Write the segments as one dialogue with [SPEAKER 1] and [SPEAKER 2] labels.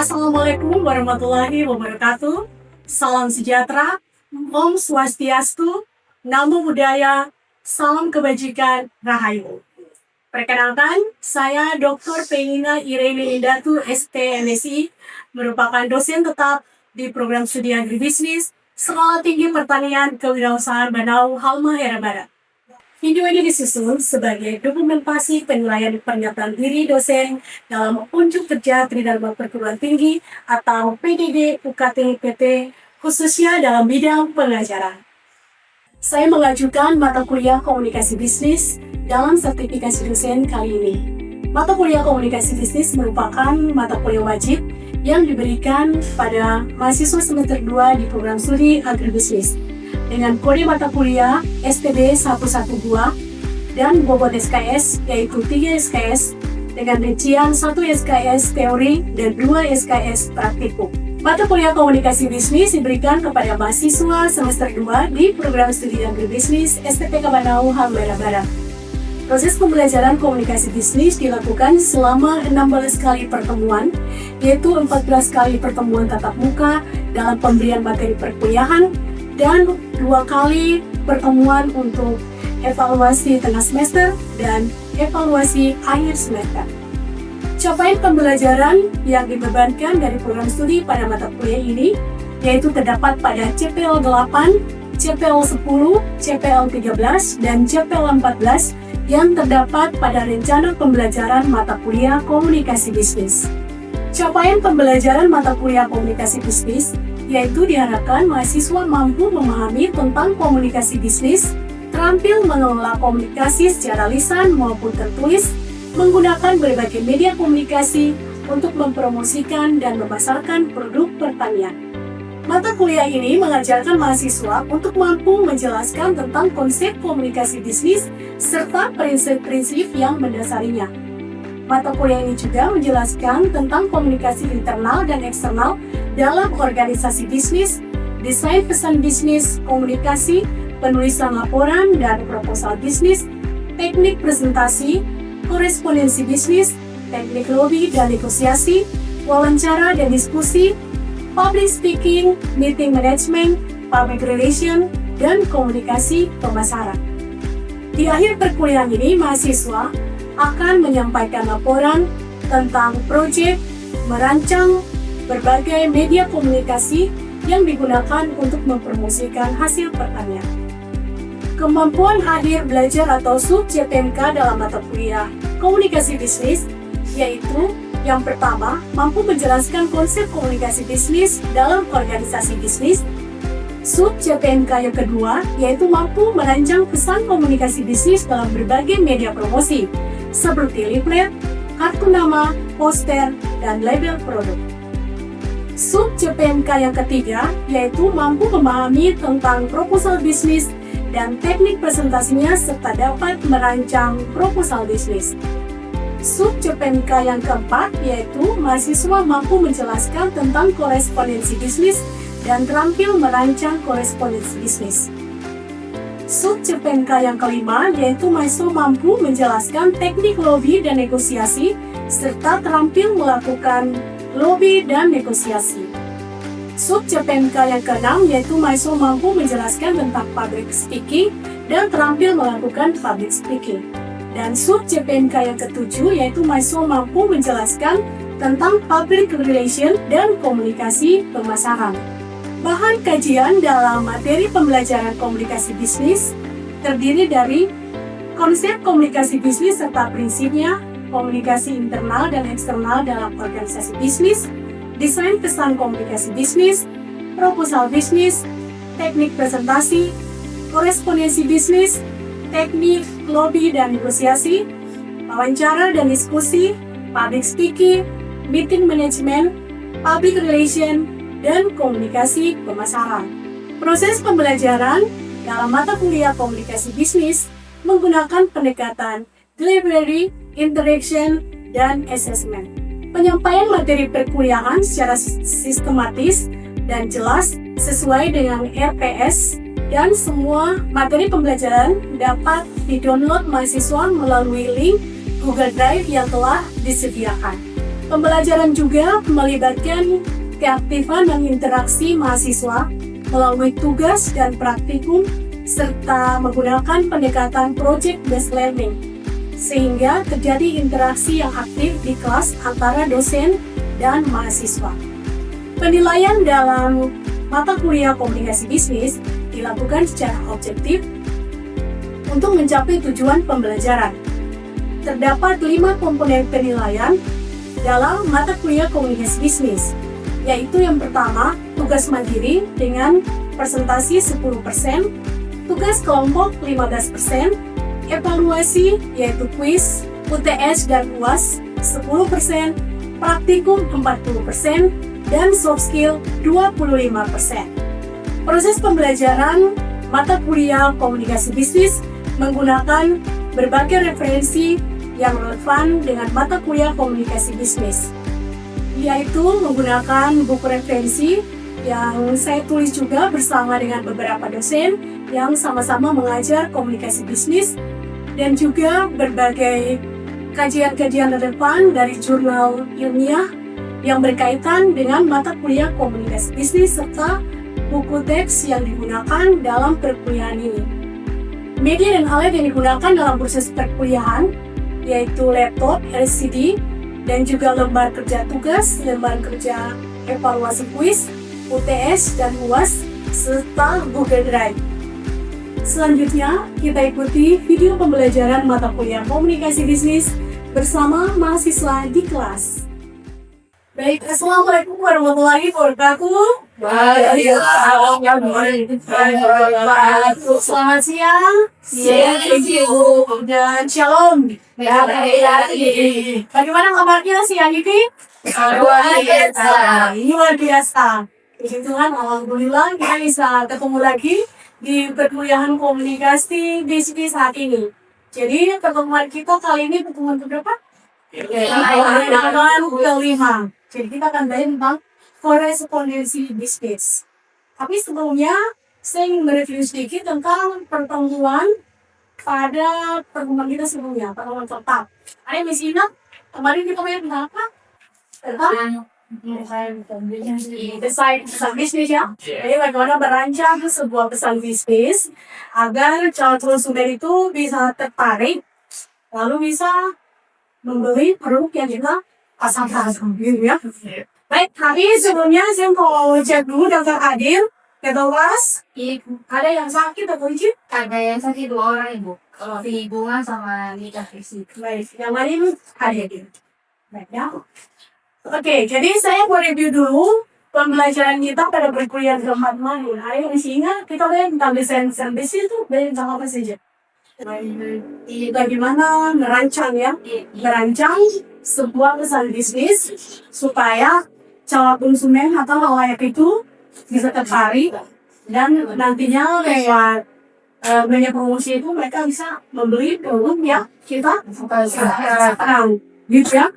[SPEAKER 1] Assalamualaikum warahmatullahi wabarakatuh. Salam sejahtera, Om Swastiastu, Namo Buddhaya, salam kebajikan, Rahayu. Perkenalkan, saya Dr. Penina Irene Indatu, ST.MSI, merupakan dosen tetap di program studi agribisnis Sekolah Tinggi Pertanian Kewirausahaan Banau, Halmahera Barat. Video ini disusun sebagai dokumentasi penilaian pernyataan diri dosen dalam unjuk kerja Tridharma Perguruan Tinggi atau PDD UKT PT, khususnya dalam bidang pengajaran. Saya mengajukan mata kuliah komunikasi bisnis dalam sertifikasi dosen kali ini. Mata kuliah komunikasi bisnis merupakan mata kuliah wajib yang diberikan pada mahasiswa semester 2 di program studi agribisnis dengan kode mata kuliah STB 112 dan bobot SKS yaitu 3 SKS dengan rincian 1 SKS teori dan 2 SKS praktikum. Mata kuliah komunikasi bisnis diberikan kepada mahasiswa semester 2 di program studi agribisnis STPK Banau, Halmahera Barat. Proses pembelajaran komunikasi bisnis dilakukan selama 16 kali pertemuan, yaitu 14 kali pertemuan tatap muka dalam pemberian materi perkuliahan, dan 2 kali pertemuan untuk evaluasi tengah semester dan evaluasi akhir semester. Capaian pembelajaran yang dibebankan dari program studi pada mata kuliah ini yaitu terdapat pada CPL 8, CPL 10, CPL 13, dan CPL 14 yang terdapat pada rencana pembelajaran mata kuliah komunikasi bisnis. Capaian pembelajaran mata kuliah komunikasi bisnis yaitu diharapkan mahasiswa mampu memahami tentang komunikasi bisnis, terampil mengelola komunikasi secara lisan maupun tertulis, menggunakan berbagai media komunikasi untuk mempromosikan dan memasarkan produk pertanian. Mata kuliah ini mengajarkan mahasiswa untuk mampu menjelaskan tentang konsep komunikasi bisnis serta prinsip-prinsip yang mendasarinya. Mata kuliah ini juga menjelaskan tentang komunikasi internal dan eksternal dalam organisasi bisnis, desain pesan bisnis, komunikasi, penulisan laporan dan proposal bisnis, teknik presentasi, korespondensi bisnis, teknik lobby dan negosiasi, wawancara dan diskusi, public speaking, meeting management, public relation, dan komunikasi pemasaran. Di akhir perkuliahan ini, mahasiswa akan menyampaikan laporan tentang proyek, merancang berbagai media komunikasi yang digunakan untuk mempromosikan hasil pertanian. Kemampuan akhir belajar atau sub-CPMK dalam mata kuliah komunikasi bisnis yaitu yang pertama, mampu menjelaskan konsep komunikasi bisnis dalam organisasi bisnis. Sub-CPMK yang kedua yaitu mampu merancang pesan komunikasi bisnis dalam berbagai media promosi seperti leaflet, kartu nama, poster, dan label produk. Sub-CPMK yang ketiga yaitu mampu memahami tentang proposal bisnis dan teknik presentasinya serta dapat merancang proposal bisnis. Sub-CPMK yang keempat yaitu mahasiswa mampu menjelaskan tentang korespondensi bisnis dan terampil merancang korespondensi bisnis. Sub-CPMK yang kelima yaitu mahasiswa mampu menjelaskan teknik lobby dan negosiasi serta terampil melakukan lobby dan negosiasi. Sub-CPMK yang keenam yaitu mahasiswa mampu menjelaskan tentang public speaking dan terampil melakukan public speaking. Dan sub-CPMK yang ketujuh yaitu mahasiswa mampu menjelaskan tentang public relation dan komunikasi pemasaran. Bahan kajian dalam materi pembelajaran komunikasi bisnis terdiri dari konsep komunikasi bisnis serta prinsipnya, komunikasi internal dan eksternal dalam organisasi bisnis, desain pesan komunikasi bisnis, proposal bisnis, teknik presentasi, korespondensi bisnis, teknik lobby dan negosiasi, wawancara dan diskusi, public speaking, meeting management, public relation, dan komunikasi pemasaran. Proses pembelajaran dalam mata kuliah komunikasi bisnis menggunakan pendekatan delivery, interaction, dan assessment. Penyampaian materi perkuliahan secara sistematis dan jelas sesuai dengan RPS dan semua materi pembelajaran dapat di-download mahasiswa melalui link Google Drive yang telah disediakan. Pembelajaran juga melibatkan keaktifan dan interaksi mahasiswa melalui tugas dan praktikum serta menggunakan pendekatan project-based learning, sehingga terjadi interaksi yang aktif di kelas antara dosen dan mahasiswa. Penilaian dalam mata kuliah komunikasi bisnis dilakukan secara objektif untuk mencapai tujuan pembelajaran. Terdapat 5 komponen penilaian dalam mata kuliah komunikasi bisnis, yaitu yang pertama, tugas mandiri dengan presentasi 10%, tugas kelompok 15%, evaluasi yaitu kuis, UTS dan UAS 10%, praktikum 40%, dan soft skill 25%. Proses pembelajaran mata kuliah komunikasi bisnis menggunakan berbagai referensi yang relevan dengan mata kuliah komunikasi bisnis, yaitu menggunakan buku referensi yang saya tulis juga bersama dengan beberapa dosen yang sama-sama mengajar komunikasi bisnis, dan juga berbagai kajian-kajian relevan dari jurnal ilmiah yang berkaitan dengan mata kuliah komunikasi bisnis serta buku teks yang digunakan dalam perkuliahan ini. Media dan alat yang digunakan dalam proses perkuliahan yaitu laptop, LCD, dan juga lembar kerja tugas, lembar kerja evaluasi kuis, UTS dan UAS, serta Google Drive. Selanjutnya, kita ikuti video pembelajaran mata kuliah komunikasi bisnis bersama mahasiswa di kelas. Baik, Assalamualaikum warahmatullahi wabarakatuh. Selamat siang, dan shalom. Bagaimana kabarnya siang ini? Luar biasa. Puji Tuhan, alhamdulillah kita bisa ketemu lagi di perkuliahan komunikasi bisnis saat ini. Jadi pertemuan kita kali ini pertemuan keberapa? Pertemuan kelima. Jadi kita akan bahas tentang korespondensi bisnis. Tapi sebelumnya saya ingin mereview sedikit tentang pertemuan pada pertemuan kita sebelumnya, pertemuan tetap. Ada yang masih ingat kemarin kita bahas tentang apa? Desain pesan bisnis ya. Jadi bagaimana merancang sebuah pesan bisnis agar calon konsumen itu bisa tertarik, lalu bisa membeli produk yang kita pasarkan, gitu ya. Baik, tapi sebelumnya saya mau cek dulu daftar hadir. Kita ulas. Ada yang sakit atau izin?
[SPEAKER 2] Ada yang sakit 2 orang, Ibu. Kalau di Bunga sama nikah fisik.
[SPEAKER 1] Baik, yang lain hadir. Baik ya. Oke, jadi saya mau review dulu pembelajaran kita pada perkuliahan keempat kemarin. Ada yang masih ingat kita lihat tentang desain bisnis itu tentang apa saja? Bagaimana merancang ya, merancang sebuah pesan bisnis supaya calon konsumen atau halayak itu bisa tertarik dan nantinya lewat banyak promosi itu mereka bisa membeli produk yang kita sekarang gitu ya.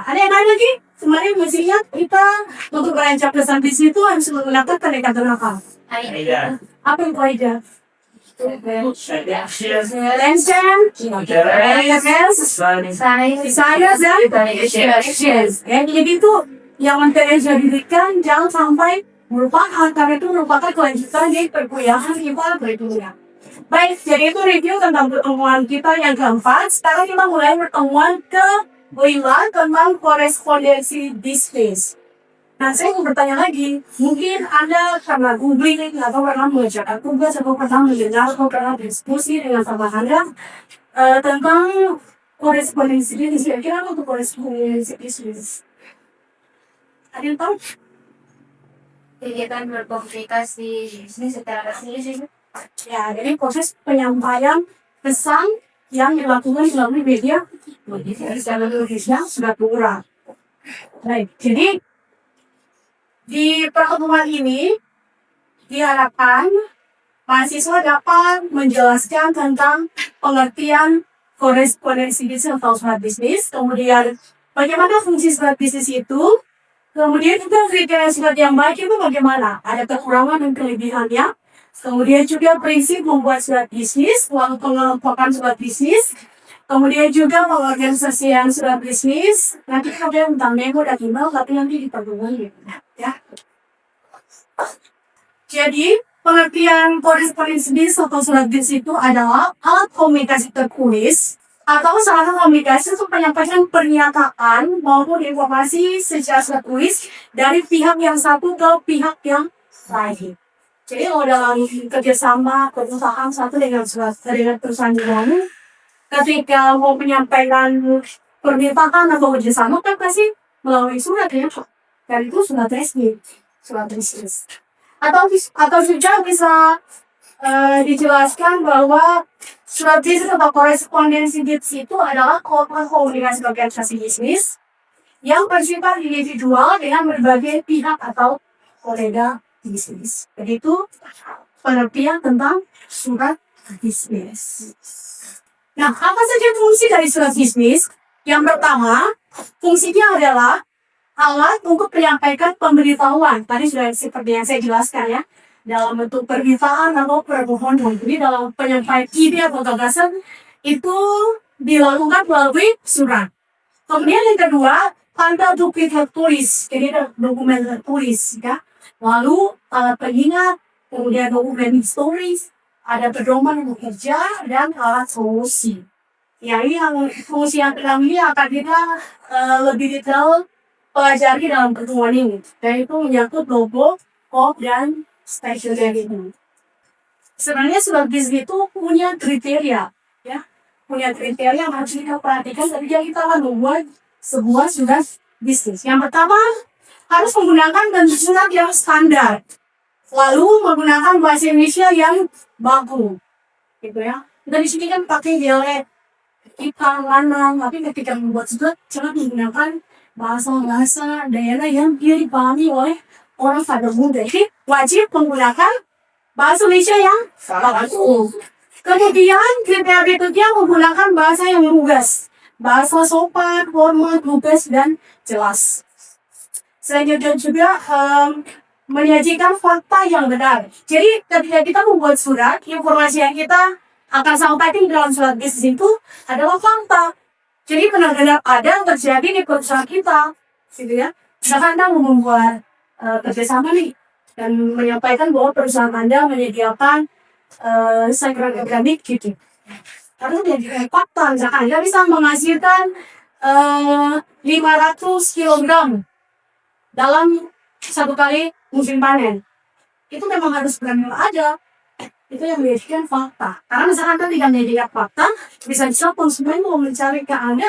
[SPEAKER 1] Ada yang lain lagi? Kemarin masih ingat kita untuk merancang pesan bisnis itu harus menggunakan pendekatan apa? Apa yang kaidah? Jadi itu yang didirikan jangan sampai merupakan karena itu merupakan kelanjutan dari perkuliahan kita berikutnya. Baik, jadi itu review tentang pertemuan kita yang keempat. Sekarang kita mulai pertemuan ke-5 tentang korespondensi bisnis. Nah, saya mau bertanya lagi, mungkin Anda karena googling atau pernah mengerjakan tugas atau pernah mendengar atau pernah diskusi dengan teman Anda tentang korespondensi bisnis. Kira-kira apa itu korespondensi bisnis? Ada yang tahu?
[SPEAKER 2] Kegiatan berkomunikasi bisnis secara tertulis.
[SPEAKER 1] Ya, jadi proses penyampaian pesan yang dilakukan melalui media secara tulisnya sudah kurang. Baik, jadi di pertemuan ini diharapkan mahasiswa dapat menjelaskan tentang pengertian korespondensi bisnis atau smart bisnis, kemudian bagaimana fungsi smart bisnis itu, kemudian juga kriteria smart yang baik itu bagaimana, ada kekurangan dan kelebihannya, kemudian juga prinsip membuat smart bisnis, uang pengelompokan smart bisnis, Kemudian juga pengorganisasian surat bisnis. Nanti kemudian tentang memo dan email, tapi nanti di pertemuan ya. Jadi, pengertian korespondensi bisnis atau surat bisnis itu adalah alat komunikasi tertulis atau sarana komunikasi untuk menyampaikan pernyataan maupun informasi secara tertulis dari pihak yang satu ke pihak yang lain. Jadi kalau dalam kerjasama perusahaan satu dengan perusahaan yang lain, ketika mau menyampaikan permintaan atau kerjasama kan pasti melalui surat ya, dan itu surat resmi, surat bisnis. Atau juga bisa dijelaskan bahwa surat bisnis atau korespondensi bisnis itu adalah komunikasi organisasi bisnis yang bersifat individual dengan berbagai pihak atau kolega bisnis. Jadi itu pengertian tentang surat bisnis. Nah, apa saja fungsi dari surat bisnis? Yang pertama, fungsinya adalah alat untuk menyampaikan pemberitahuan. Tadi sudah seperti yang saya jelaskan ya, dalam bentuk permintaan atau permohonan. Jadi dalam penyampaian ide atau gagasan itu dilakukan melalui surat. Kemudian yang kedua, ada dokumen tertulis. Jadi ada dokumen tertulis ya. Lalu alat pengingat, kemudian dokumen historis, ada pedoman bekerja dan alat solusi. Ya, ini yang fungsi yang kedua ini akan kita lebih detail pelajari dalam pertemuan ini. Dan itu menyangkut logo, kod, dan stationery ini. Sebenarnya surat bisnis itu punya kriteria, ya, punya kriteria yang harus kita perhatikan ketika kita akan membuat sebuah surat bisnis. Yang pertama, harus menggunakan bentuk surat yang standar. Lalu menggunakan bahasa Indonesia yang baku, gitu ya. Kita di sini kan pakai dialek kita lanang, tapi ketika membuat surat jangan menggunakan bahasa daerah yang dia dipahami oleh orang pada muda. Jadi wajib menggunakan bahasa Indonesia yang baku. Kemudian kriteria berikutnya menggunakan bahasa yang lugas, bahasa sopan, formal, lugas, dan jelas. Selanjutnya juga menyajikan fakta yang benar. Jadi ketika kita membuat surat, informasi yang kita akan sampaikan dalam surat bisnis itu adalah fakta. Jadi benar-benar ada yang terjadi di perusahaan kita, gitu ya. Misalkan Anda mau membuat kerjasama nih dan menyampaikan bahwa perusahaan Anda menyediakan sayuran organik gitu. Karena dari fakta, misalkan Anda bisa menghasilkan 500 kg dalam satu kali musim panen. Itu memang harus benar-benar ada. Itu yang menjadikan fakta. Karena misalkan Anda tidak menjadikan fakta, bisa konsumen mau mencari ke Anda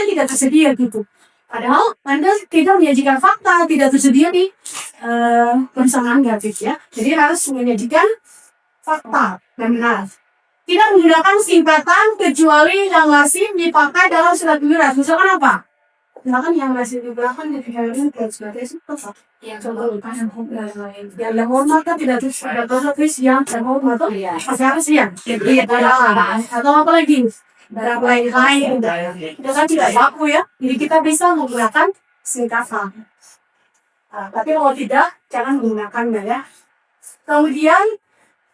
[SPEAKER 1] tidak tersedia gitu. Padahal Anda tidak menyajikan fakta, tidak tersedia di perusahaan Anda gitu ya. Jadi harus menyajikan fakta yang benar. Tidak menggunakan singkatan kecuali yang lazim dipakai dalam surat tugas. Misalkan apa? Misalkan yang masih digunakan di pikiran sebagai apa? Yang contoh yang hormat kan tidak terus yang terhormat atau masih harus yang atau apa lagi barang lain itu kan tidak baku ya. Jadi kita bisa menggunakan singkatan. Tapi kalau tidak jangan menggunakannya ya. Kemudian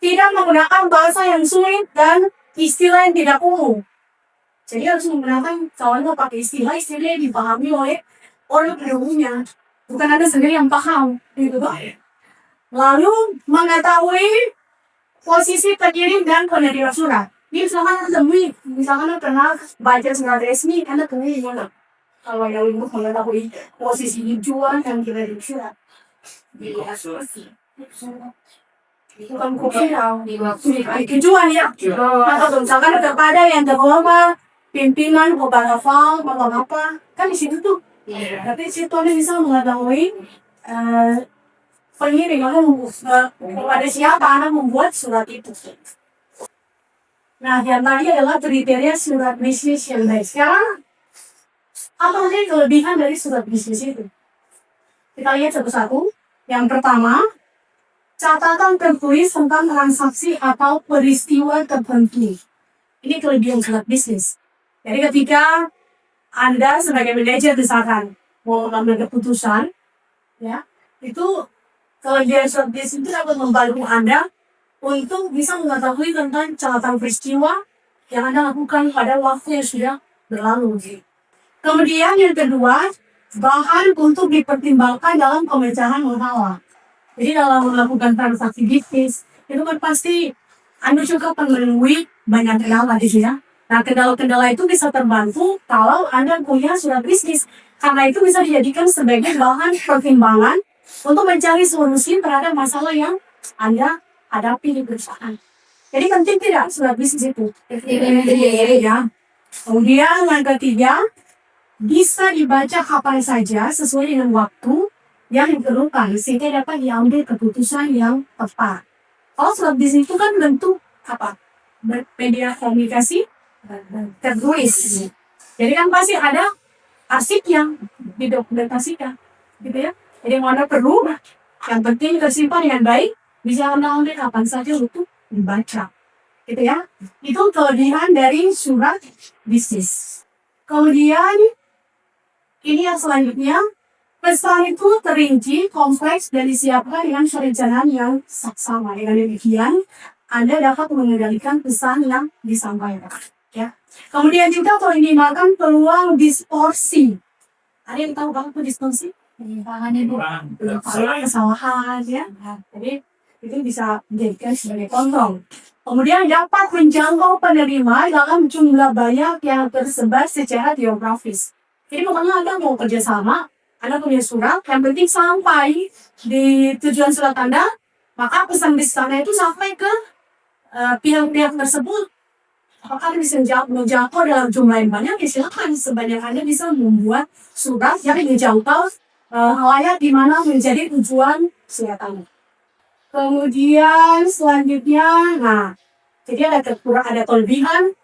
[SPEAKER 1] tidak menggunakan bahasa yang sulit dan istilah yang tidak umum. Jadi harus menggunakan kawannya pakai istilah yang dipahami oleh orang pada umumnya. Bukan Anda sendiri yang paham, gitu Pak. Lalu mengetahui posisi pengirim dan penerima surat. Ini misalkan Anda temui, misalkan Anda pernah baca surat resmi, Anda temui di mana? Kalau yang untuk mengetahui posisi tujuan yang kirim surat. Di asuransi. Bukan di tujuan ya. Atau misalkan kepada yang terhormat, pimpinan, kepala hafal, apa kan di situ tuh. Tapi situ Anda bisa mengetahui pengirim kepada siapa Anda membuat surat itu. Nah, yang tadi adalah kriteria surat bisnis yang baik. Sekarang apa sih kelebihan dari surat bisnis itu? Kita lihat satu-satu. Yang pertama, catatan tertulis tentang transaksi atau peristiwa tertentu. Ini kelebihan surat bisnis. Jadi ketika Anda sebagai manajer misalkan mau mengambil keputusan, ya, itu kelebihan surat bisnis itu dapat membantu Anda untuk bisa mengetahui tentang catatan peristiwa yang Anda lakukan pada waktu yang sudah berlalu. Kemudian yang kedua, bahan untuk dipertimbangkan dalam pemecahan masalah. Jadi dalam melakukan transaksi bisnis, itu kan pasti Anda juga akan menemui banyak kendala di sini. Nah, kendala-kendala itu bisa terbantu kalau Anda punya surat bisnis. Karena itu bisa dijadikan sebagai bahan pertimbangan untuk mencari solusi terhadap masalah yang Anda hadapi di perusahaan. Jadi penting tidak surat bisnis itu? Ya. Kemudian yang ketiga, bisa dibaca kapan saja sesuai dengan waktu yang diperlukan sehingga dapat diambil keputusan yang tepat. Kalau surat bisnis itu kan bentuk apa? Media komunikasi tertulis. Jadi kan pasti ada arsip yang didokumentasikan, gitu ya. Jadi mana perlu, yang penting tersimpan dengan baik, bisa Anda ambil kapan saja untuk dibaca, gitu ya. Itu kelebihan dari surat bisnis. Kemudian ini yang selanjutnya, pesan itu terinci, kompleks, dan disiapkan dengan perencanaan yang saksama. Dengan demikian, Anda dapat mengendalikan pesan yang disampaikan. Ya. Kemudian juga meminimalkan peluang distorsi. Ada yang tahu banget tuh distorsi?
[SPEAKER 2] Penyimpangan ibu.
[SPEAKER 1] Kesalahan, ya. Jadi itu bisa dijadikan sebagai kontrol. Kemudian dapat menjangkau penerima dalam jumlah banyak yang tersebar secara geografis. Jadi pokoknya Anda mau kerjasama, Anda punya surat, yang penting sampai di tujuan surat Anda, maka pesan di sana itu sampai ke pihak-pihak tersebut. Apakah Anda bisa menjangkau dalam jumlah yang banyak? Ya silakan, sebanyak Anda bisa membuat surat yang menjangkau halayak di mana menjadi tujuan surat Anda. Kemudian selanjutnya, nah, jadi ada kelebihan,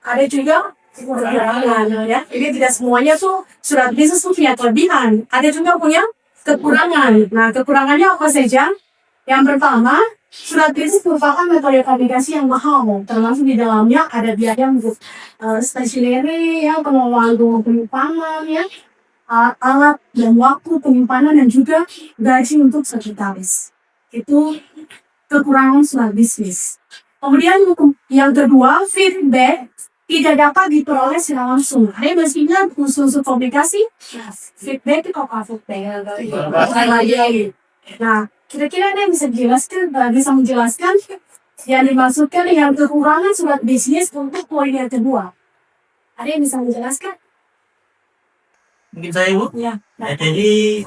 [SPEAKER 1] ada juga kekurangan, ya. Jadi tidak semuanya tuh surat bisnis tuh punya kelebihan, ada juga punya kekurangan. Nah, kekurangannya apa saja? Yang pertama, surat bisnis merupakan metode komunikasi yang mahal, termasuk di dalamnya ada biaya untuk stationery, ya, pengelolaan penyimpanan, ya, alat dan waktu penyimpanan, dan juga gaji untuk sekretaris. Itu kekurangan surat bisnis. Kemudian yang kedua, feedback tidak dapat diperoleh secara langsung. Ada mestinya khusus komunikasi, feedback itu apa feedback? Nah, kira-kira ada yang bisa menjelaskan yang dimaksudkan dengan kekurangan surat bisnis untuk poin yang kedua? Ada yang bisa menjelaskan?
[SPEAKER 3] Mungkin saya, Bu.
[SPEAKER 1] Ya.
[SPEAKER 3] Nah, jadi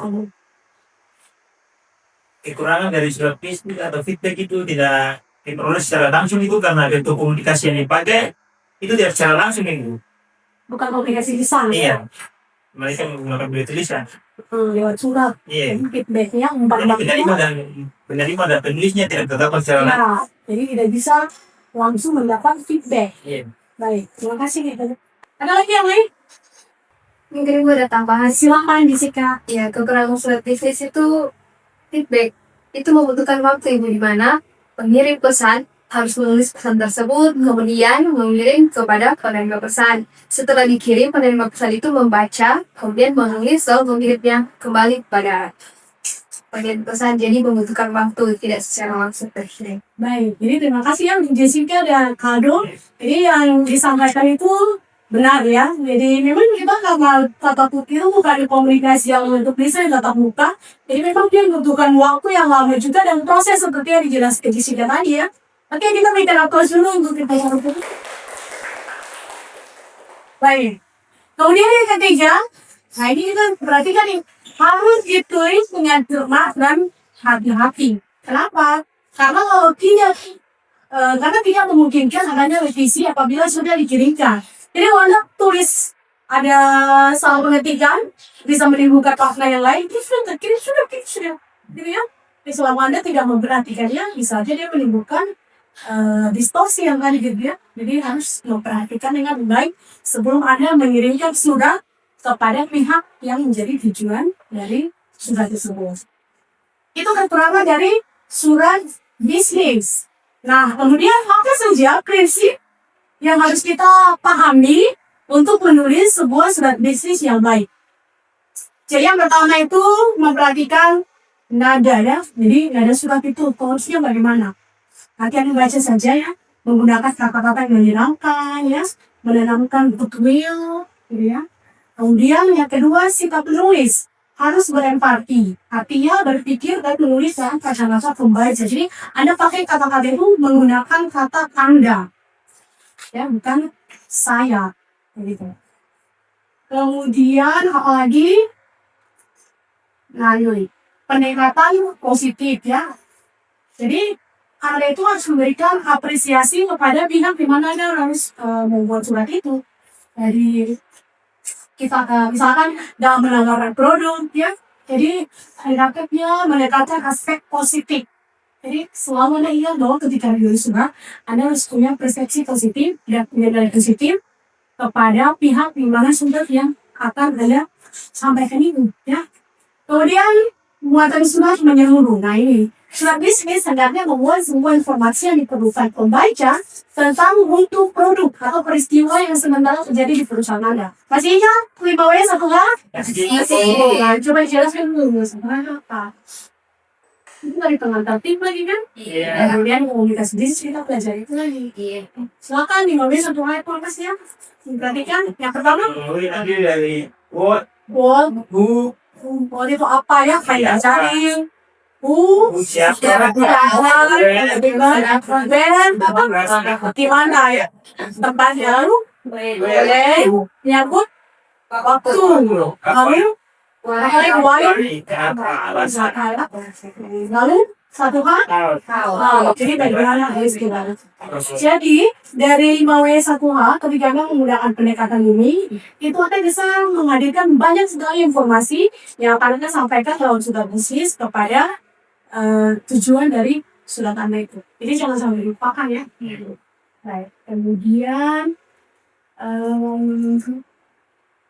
[SPEAKER 3] kekurangan dari surat bisnis atau feedback itu tidak diperoleh secara langsung itu karena bentuk komunikasi yang dipakai itu tidak secara langsung itu.
[SPEAKER 1] Bukan komunikasi lisan.
[SPEAKER 3] Iya. Mereka menggunakan media tulisan.
[SPEAKER 1] Lewat surat.
[SPEAKER 3] Iya.
[SPEAKER 1] Jadi feedbacknya
[SPEAKER 3] Penerima dan penulisnya tidak terdapat secara langsung.
[SPEAKER 1] ya, jadi tidak bisa langsung mendapat feedback.
[SPEAKER 3] Iya.
[SPEAKER 1] Baik, terima kasih. Ada lagi yang lain?
[SPEAKER 2] Mungkin ibu ada tambahan.
[SPEAKER 1] Silakan Jessica.
[SPEAKER 2] Ya, kekurangan surat bisnis itu feedback. Itu membutuhkan waktu ibu, di mana pengirim pesan harus menulis pesan tersebut, kemudian mengirim kepada penerima pesan. Setelah dikirim, penerima pesan itu membaca, kemudian menulis, lalu mengirimnya kembali pada pengirim pesan. Jadi membutuhkan waktu, tidak secara langsung terkirim.
[SPEAKER 1] Baik, jadi terima kasih ya Jessica dan Kado. Jadi yang disampaikan itu benar ya. Jadi memang kita karena tatap muka itu bukan komunikasi yang untuk bisa tatap muka. Jadi memang dia membutuhkan waktu yang lama juga dan proses seperti yang dijelaskan Jessica tadi ya. Oke, kita berikan applause dulu untuk kita. Baik. Kemudian yang ketiga, nah ini kita perhatikan nih, harus ditulis dengan cermat dan hati-hati. Kenapa? Karena kalau karena tidak memungkinkan adanya revisi apabila sudah dikirimkan. Jadi kalau Anda tulis ada salah pengetikan, bisa menimbulkan makna yang lain, itu sudah terkirim, sudah. Gitu ya. Jadi selama Anda tidak memperhatikannya, bisa saja dia menimbulkan distorsi yang tadi gitu ya. Jadi harus memperhatikan dengan baik sebelum Anda mengirimkan surat kepada pihak yang menjadi tujuan dari surat tersebut. Itu kekurangan dari surat bisnis. Nah, kemudian apa saja prinsip yang harus kita pahami untuk menulis sebuah surat bisnis yang baik? Jadi yang pertama itu memperhatikan nada ya. Jadi nada surat itu harusnya bagaimana? Nanti Anda baca saja ya. menggunakan kata-kata yang menyenangkan, ya, menanamkan goodwill, gitu ya. Kemudian yang kedua, sikap penulis harus berempati, artinya berpikir dan menulis dengan kacamata pembaca. Jadi Anda pakai kata-kata itu menggunakan kata Anda, ya, bukan saya, gitu. Kemudian apalagi, nah ini pendekatan positif, ya. Jadi Anda itu harus memberikan apresiasi kepada pihak di mana Anda harus membuat surat itu. Jadi kita misalkan dalam menawarkan produk, ya, jadi hendaknya mendekatkan aspek positif. Jadi selama Anda ingat bahwa ketika menulis surat, Anda harus punya persepsi positif dan nilai positif kepada pihak di mana sumber yang akan Anda sampaikan itu, ya. Kemudian muatan surat menyeluruh. Nah ini surat bisnis hendaknya memuat semua informasi yang diperlukan pembaca tentang mutu produk atau peristiwa yang sementara terjadi di perusahaan Anda. Masih ingat 5W1H? Nah, coba jelaskan dulu sebenarnya apa. Itu dari pengantar tim lagi kan?
[SPEAKER 3] Iya.
[SPEAKER 1] Kemudian komunikasi bisnis kita pelajari itu lagi. Silakan 5W1H podcast ya. Perhatikan yang pertama,
[SPEAKER 3] Nanti dari what,
[SPEAKER 1] who,
[SPEAKER 3] who,
[SPEAKER 1] itu apa ya? Kayak cari who,
[SPEAKER 3] siapa,
[SPEAKER 1] di mana ya tempatnya, lalu menyangkut waktu, lalu lalu satu hal, jadi bagaimana harus gimana. Jadi dari 5W1H ketika Anda menggunakan pendekatan ini, itu akan bisa menghadirkan banyak sekali informasi yang akan Anda sampaikan dalam surat bisnis kepada tujuan dari surat Anda itu. Jadi jangan sampai dilupakan ya. Baik. Kemudian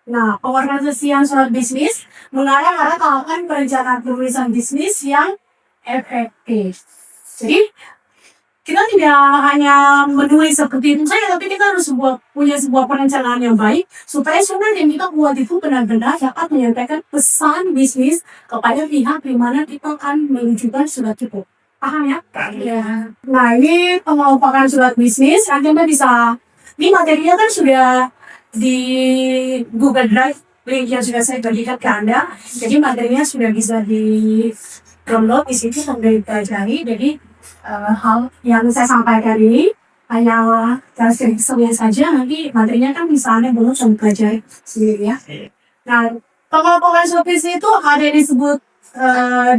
[SPEAKER 1] nah, pengorganisasian surat bisnis mengarah pada tahapan perencanaan penulisan bisnis yang efektif. Jadi kita tidak hanya menulis seperti itu saja, tapi kita harus punya sebuah perencanaan yang baik supaya surat yang kita buat itu benar-benar dapat menyampaikan pesan bisnis kepada pihak di mana kita akan menunjukkan surat itu. Paham ya? Ya. Nah ini pengelompokan surat bisnis, Anda bisa, ini materinya kan sudah di Google Drive, link yang sudah saya bagikan ke Anda. Jadi materinya sudah bisa di download di sini sambil dipelajari. Jadi hal yang saya sampaikan ini hanya tersebut saja, nanti materinya kan bisa Anda belum sambil pelajari sendiri ya. Nah, pengelompokan surat bisnis itu ada yang disebut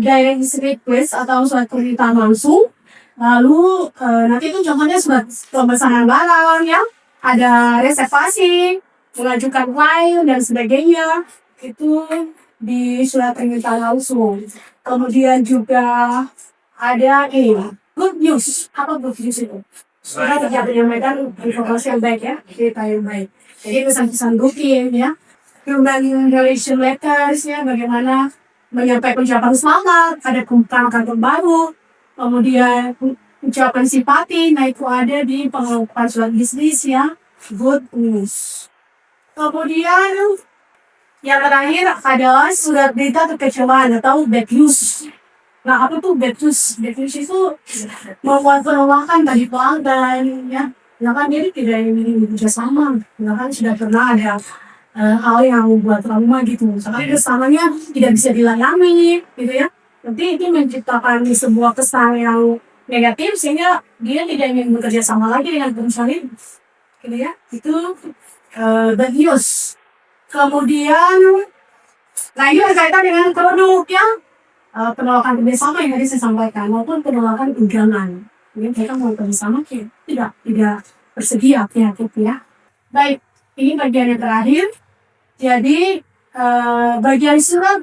[SPEAKER 1] direct request atau surat permintaan langsung. Lalu nanti itu contohnya surat pemesanan barang ya, ada reservasi, mengajukan file dan sebagainya, itu di surat permintaan langsung. Kemudian juga ada ini good news. Apa good news itu? Surat yang menyampaikan informasi yang baik ya, cerita yang baik. Jadi pesan-pesan booking ya, congratulation letters ya, bagaimana menyampaikan ucapan semangat, ada kantor baru, kemudian ucapan simpati, nah itu ada di pengelompokan surat bisnis ya, good news. Kemudian yang terakhir adalah surat berita kekecewaan atau bad news. Nah apa tuh bad news? Bad news itu membuat penolakan bagi pelanggan ya. Misalkan dia tidak ingin bekerjasama, misalkan sudah pernah ada hal yang membuat trauma gitu. Misalkan kesannya tidak bisa dilayani gitu ya. Nanti itu menciptakan sebuah kesan yang negatif sehingga dia tidak ingin bekerja sama lagi dengan perusahaan itu. Gitu ya. Itu bad news. Kemudian, nah ini berkaitan dengan produk ya. Penolakan kerjasama yang tadi saya sampaikan maupun penolakan undangan. Jadi mereka mau kerjasama tidak bersedia kreatif ya. Baik, ini bagian yang terakhir. Jadi bagian surat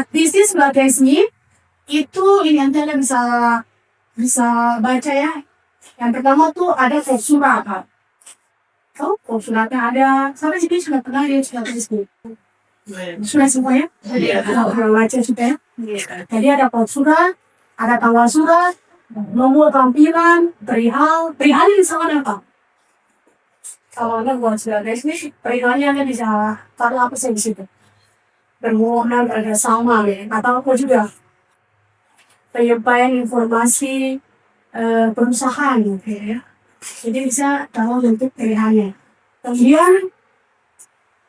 [SPEAKER 1] bisnis sebagai resmi itu ini nanti Anda bisa baca ya. Yang pertama tuh ada surat. Suratnya ada sampai sini sudah pernah dia surat resmi. Sudah semua ya? Sudah baca sudah ya? Jadi ada surat, ada tanggal surat, nomor tampilan, perihal ini sama apa? Kalau Anda buat surat resmi, perihalnya Anda bisa taruh apa saja di situ. Permohonan kerjasama ya, atau apa juga. Penyampaian informasi perusahaan gitu ya. Jadi bisa dalam bentuk pilihannya. Kemudian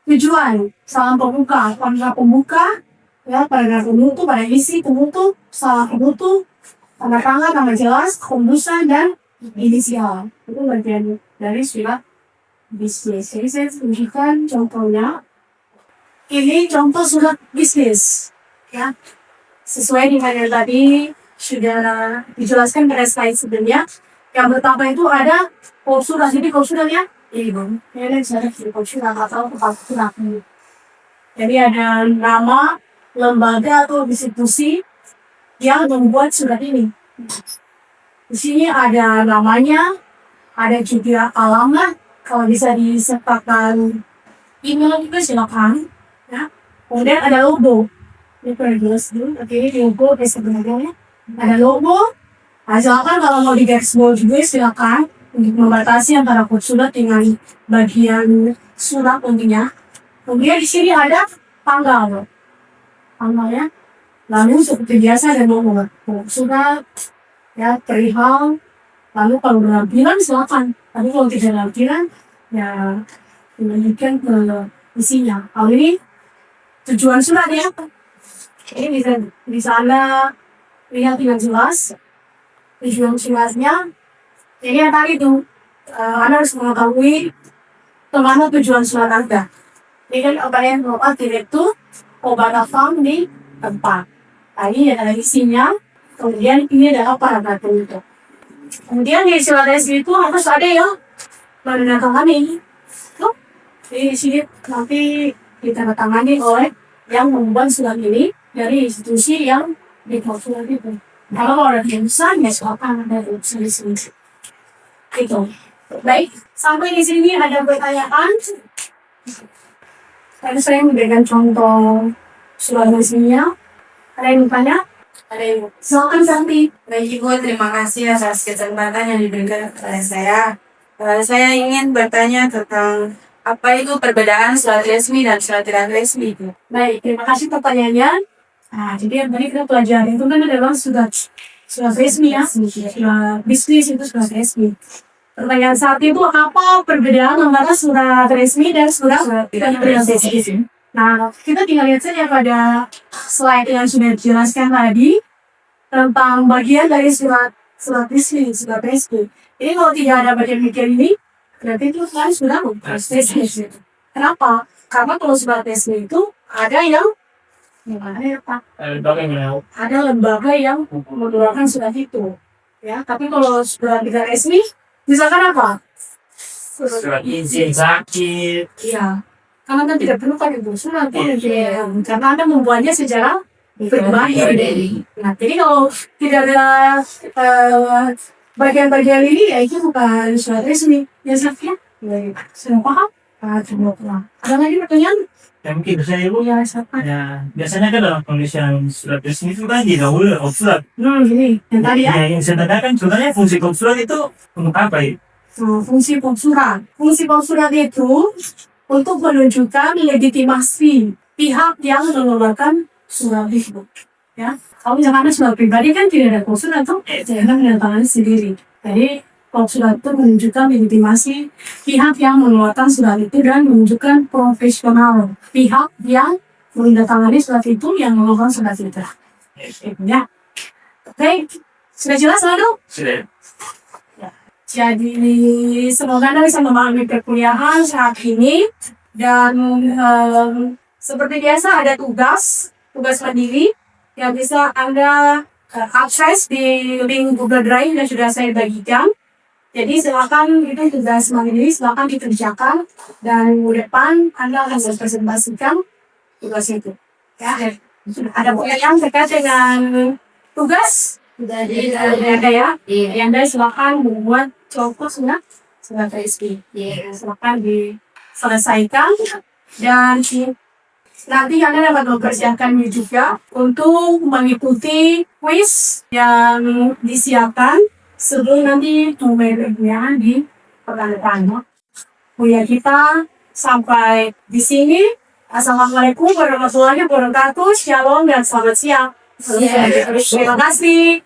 [SPEAKER 1] tujuan salam pembuka, paragraf pembuka, ya paragraf penutup, pada isi penutup, salam penutup, tanda tangan, nama jelas, hembusan dan inisial. Itu bagian dari surat bisnis. Jadi saya tunjukkan contohnya. Ini contoh surat bisnis, ya. Sesuai dengan yang tadi sudah dijelaskan pada slide sebelumnya. Yang pertama itu ada klausulah. Jadi klausulanya ini bang, ini saya di klausulah atau klausulah. Jadi ada nama lembaga atau institusi yang membuat surat ini. Di sini ada namanya, ada juga alamat. Kalau bisa disertakan email juga silakan. Ya. Kemudian ada logo. Ini perlu jelas dulu. Oke, ini logo sebenarnya. Ada logo. Nah, silakan kalau mau digaris bawah juga silakan untuk membatasi antara surat dengan bagian surat nantinya. Kemudian di sini ada tanggal. Tanggalnya. Lalu seperti biasa ada nomor surat, ya perihal. Lalu kalau lampiran silakan. Tapi kalau tidak lampiran, ya dilanjutkan ke isinya. Kalau ini tujuan surat ya. Ini bisa Anda lihat dengan jelas tujuan suratnya. Jadi yang tadi itu Anda harus mengetahui kemana tujuan surat Anda. Ini kan yang berupa direktur obat farm di tempat. Nah, ini ada isinya. Kemudian ini adalah paragraf penutup. Kemudian di surat resmi itu harus ada yang menandatangani. Tuh, di sini nanti ditandatangani oleh yang membuat surat ini dari institusi yang diklausul itu. Kalau ada tulisan ya silakan ada tulisan di sini. Itu. Baik, sampai di sini ada pertanyaan. Tadi saya memberikan contoh surat resminya. Ada yang bertanya? Ada yang silakan Santi.
[SPEAKER 4] Baik Ibu, terima kasih atas kesempatan yang diberikan kepada saya. Saya ingin bertanya tentang apa itu perbedaan surat resmi dan surat tidak resmi itu.
[SPEAKER 1] Baik, terima kasih pertanyaannya. Nah, jadi yang tadi kita pelajari itu kan adalah surat resmi ya, surat bisnis itu surat resmi. Pertanyaan saat itu apa perbedaan antara surat resmi dan surat tidak resmi? Nah, kita tinggal lihat saja pada slide yang sudah dijelaskan tadi tentang bagian dari surat resmi, surat resmi. Ini kalau tidak ada bagian ini, berarti itu sudah resmi. Kenapa? Karena kalau surat resmi itu ada yang ada lembaga yang mengeluarkan surat itu, ya. Tapi kalau surat tidak resmi, misalkan apa?
[SPEAKER 3] Surat izin sakit.
[SPEAKER 1] Iya, karena Anda tidak perlu kan itu surat karena Anda membuatnya secara pribadi. Nah, jadi kalau tidak ada bagian-bagian ini, ya itu bukan surat resmi. Ya, Safia? Sudah paham? Ada lagi pertanyaan?
[SPEAKER 3] Ya mungkin saya Ibu.
[SPEAKER 1] Ya, siapa?
[SPEAKER 3] Ya, biasanya kan dalam penulisan surat resmi itu kan didahului oleh surat.
[SPEAKER 1] Ini yang tadi ya.
[SPEAKER 3] Yang saya tanyakan sebenarnya fungsi surat itu untuk apa ya?
[SPEAKER 1] Fungsi surat. Fungsi surat itu untuk menunjukkan legitimasi pihak yang mengeluarkan surat itu. Ya, kalau misalkan surat pribadi kan tidak ada klausul atau jangan menandatangani sendiri. Jadi surat itu menunjukkan legitimasi pihak yang mengeluarkan surat itu dan menunjukkan profesional pihak yang menandatangani surat itu yang mengeluarkan surat itu. Ya, oke, sudah jelas lalu?
[SPEAKER 3] Sudah.
[SPEAKER 1] Jadi semoga Anda bisa memahami perkuliahan saat ini dan seperti biasa ada tugas mandiri yang bisa Anda akses di link Google Drive yang sudah saya bagikan. Jadi silakan itu tugas mandiri silakan dikerjakan dan minggu depan Anda akan presentasikan tugas itu. Ya, ada pertanyaan terkait dengan tugas? Sudah ada ya. Anda silakan membuat contoh surat resmi. Silakan diselesaikan dan nanti Anda dapat mempersiapkannya juga untuk mengikuti quiz yang disiapkan sebelum nanti pembayarannya di pertanyaan. Kuliah kita sampai di sini. Assalamualaikum warahmatullahi wabarakatuh. Shalom dan selamat siang. Terima kasih.